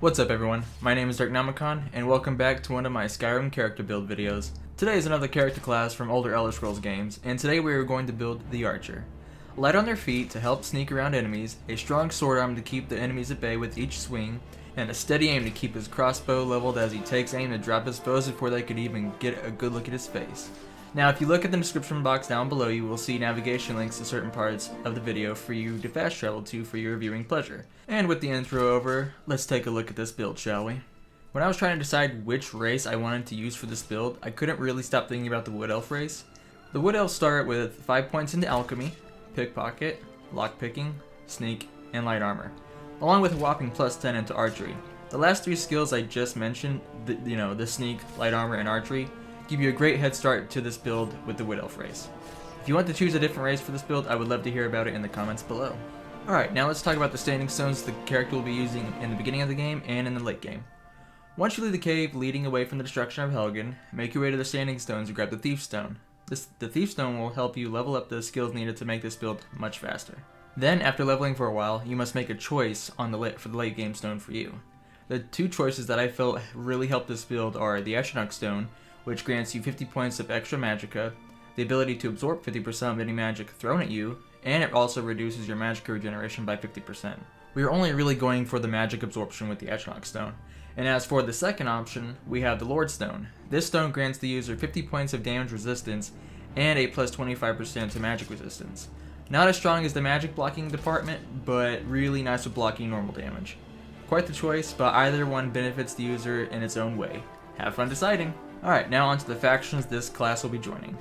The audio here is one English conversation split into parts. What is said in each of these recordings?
What's up everyone, my name is Derknomicon, and welcome back to one of my Skyrim character build videos. Today is another character class from older Elder Scrolls games, and today we are going to build the Archer. Light on their feet to help sneak around enemies, a strong sword arm to keep the enemies at bay with each swing, and a steady aim to keep his crossbow leveled as he takes aim to drop his foes before they could even get a good look at his face. Now if you look at the description box down below, you will see navigation links to certain parts of the video for you to fast travel to for your viewing pleasure. And with the intro over, let's take a look at this build, shall we? When I was trying to decide which race I wanted to use for this build, I couldn't really stop thinking about the Wood Elf race. The Wood Elves start with 5 points into Alchemy, Pickpocket, Lockpicking, Sneak, and Light Armor, along with a whopping +10 into Archery. The last 3 skills I just mentioned, the Sneak, Light Armor, and Archery, give you a great head start to this build with the Wood Elf race. If you want to choose a different race for this build, I would love to hear about it in the comments below. Alright, now let's talk about the standing stones the character will be using in the beginning of the game and in the late game. Once you leave the cave leading away from the destruction of Helgen, make your way to the standing stones and grab the Thief Stone. The Thief Stone will help you level up the skills needed to make this build much faster. Then, after leveling for a while, you must make a choice for the late game stone for you. The 2 choices that I felt really helped this build are the Ashnok Stone, which grants you 50 points of extra magicka, the ability to absorb 50% of any magic thrown at you, and it also reduces your magicka regeneration by 50%. We are only really going for the magic absorption with the Ashnok Stone. And as for the second option, we have the Lord Stone. This stone grants the user 50 points of damage resistance and a plus 25% to magic resistance. Not as strong as the magic blocking department, but really nice with blocking normal damage. Quite the choice, but either one benefits the user in its own way. Have fun deciding! Alright, now onto the factions this class will be joining.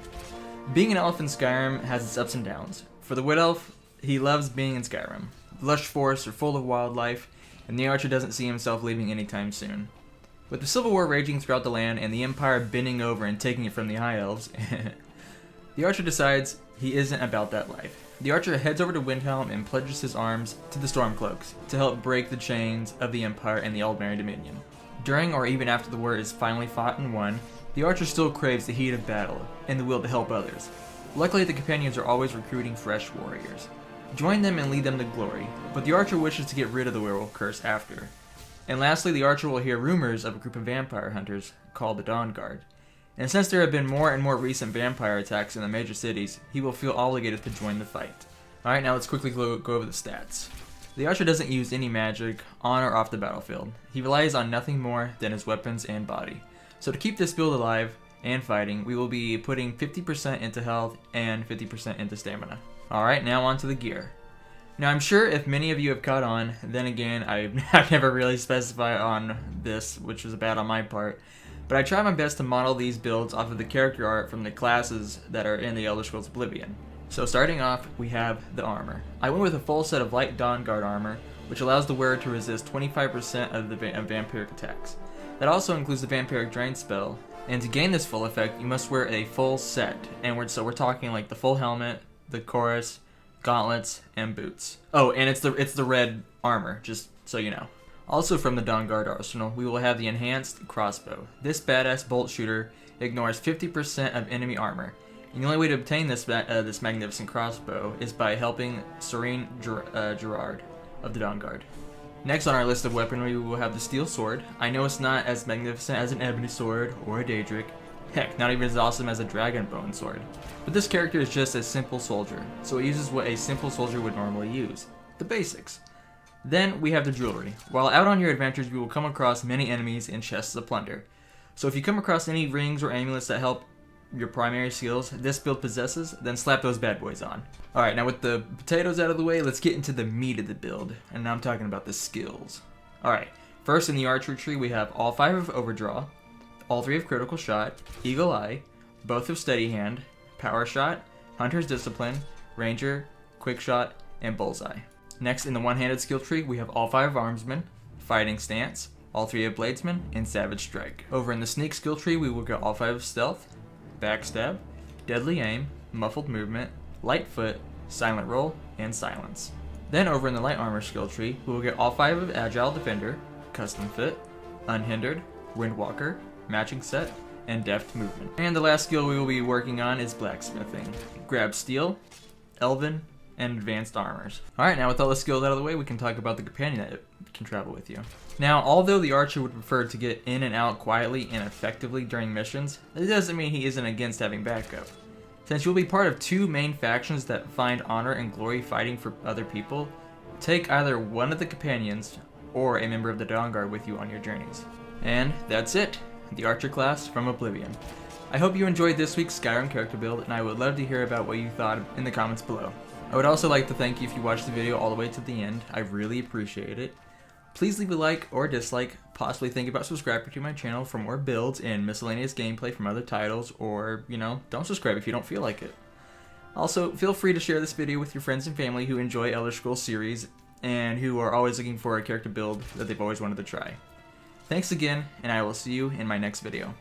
Being an elf in Skyrim has its ups and downs. For the Wood Elf, he loves being in Skyrim. The lush forests are full of wildlife, and the Archer doesn't see himself leaving anytime soon. With the Civil War raging throughout the land and the Empire bending over and taking it from the High Elves, the Archer decides he isn't about that life. The Archer heads over to Windhelm and pledges his arms to the Stormcloaks to help break the chains of the Empire and the Aldmeri Dominion. During or even after the war is finally fought and won, the Archer still craves the heat of battle and the will to help others. Luckily, the companions are always recruiting fresh warriors. Join them and lead them to glory, but the Archer wishes to get rid of the werewolf curse after. And lastly, the Archer will hear rumors of a group of vampire hunters called the Dawn Guard. And since there have been more and more recent vampire attacks in the major cities, he will feel obligated to join the fight. Alright, now let's quickly go over the stats. The Archer doesn't use any magic on or off the battlefield. He relies on nothing more than his weapons and body. So to keep this build alive and fighting, we will be putting 50% into health and 50% into stamina. Alright, now on to the gear. Now I'm sure if many of you have caught on, then again, I've never really specified on this, which was bad on my part, but I try my best to model these builds off of the character art from the classes that are in the Elder Scrolls Oblivion. So starting off, we have the armor. I went with a full set of light Dawn Guard armor, which allows the wearer to resist 25% of the vampiric attacks. That also includes the vampiric drain spell, and to gain this full effect, you must wear a full set, and so we're talking like the full helmet, the chorus, gauntlets, and boots. Oh, and it's the red armor, just so you know. Also from the Dawn Guard arsenal, we will have the enhanced crossbow. This badass bolt shooter ignores 50% of enemy armor. And the only way to obtain this magnificent crossbow is by helping Serene Gerard of the Dawn Guard. Next on our list of weaponry, we will have the steel sword. I know it's not as magnificent as an ebony sword or a daedric. Heck, not even as awesome as a dragon bone sword. But this character is just a simple soldier, so it uses what a simple soldier would normally use. The basics. Then we have the jewelry. While out on your adventures, you will come across many enemies and chests of plunder. So if you come across any rings or amulets that help your primary skills this build possesses, then slap those bad boys on. Alright, now with the potatoes out of the way, let's get into the meat of the build, and now I'm talking about the skills. Alright, first in the archery tree we have all 5 of overdraw, all 3 of critical shot, eagle eye, both of steady hand, power shot, hunter's discipline, ranger, quick shot, and bullseye. Next in the one-handed skill tree we have all 5 of armsman, fighting stance, all 3 of bladesman, and savage strike. Over in the sneak skill tree we will get all 5 of stealth, backstab, deadly aim, muffled movement, light foot, silent roll, and silence. Then over in the light armor skill tree, we will get all 5 of agile defender, custom fit, unhindered, windwalker, matching set, and deft movement. And the last skill we will be working on is blacksmithing. Grab steel, elven, and advanced armors. Alright, now with all the skills out of the way, we can talk about the companion that can travel with you. Now, although the archer would prefer to get in and out quietly and effectively during missions, that doesn't mean he isn't against having backup. Since you'll be part of two main factions that find honor and glory fighting for other people, take either one of the companions or a member of the Dawn Guard with you on your journeys. And that's it, the Archer class from Oblivion. I hope you enjoyed this week's Skyrim character build, and I would love to hear about what you thought in the comments below. I would also like to thank you if you watched the video all the way to the end. I really appreciate it. Please leave a like or dislike, possibly think about subscribing to my channel for more builds and miscellaneous gameplay from other titles, or, don't subscribe if you don't feel like it. Also, feel free to share this video with your friends and family who enjoy Elder Scrolls series and who are always looking for a character build that they've always wanted to try. Thanks again, and I will see you in my next video.